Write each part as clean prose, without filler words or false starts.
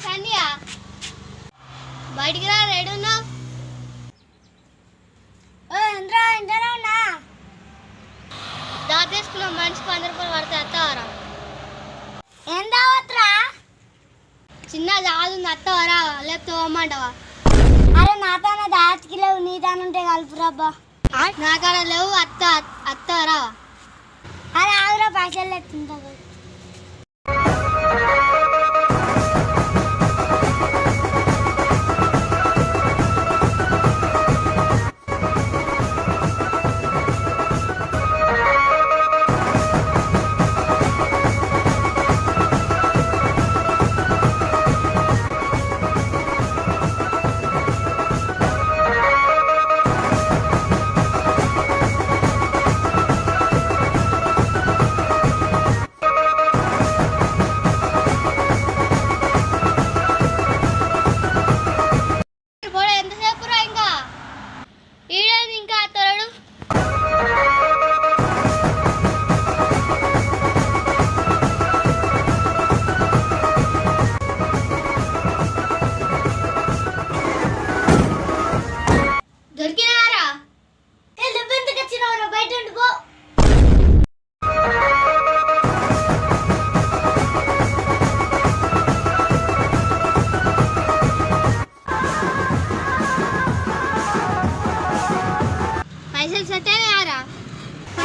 సంధ్య బయటికి రా, రెడీ ఉన్నావు? ఇంటనే ఉన్నా. దారి తీసుకున్నాం, మనిషికి 100 రూపాయలు పడితే అత్తవారా? ఏం దావత్రా? చిన్న దాదుంది, అత్తవారా లేకపోతే పోమ్మంటావా? అరే నాతోనే దాచికి లేవు, నీ తానుంటే కలుపురాబ్బా. నా కాడ లేవు, అత్తవారా? అరే ఆగురా, పైసలు ఎత్తుంటా.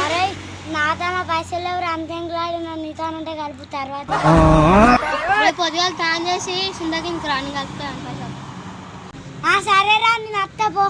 అరే నాతోన పైసలు ఎవరు అంతేంగులాడు, నన్ను నీతోనంటే కలుపు. తర్వాత పొద్దుగాల తాను చేసి సుందరికి రాని కలుపుతాను పైసలు. సరే రా, నేను అత్త పో.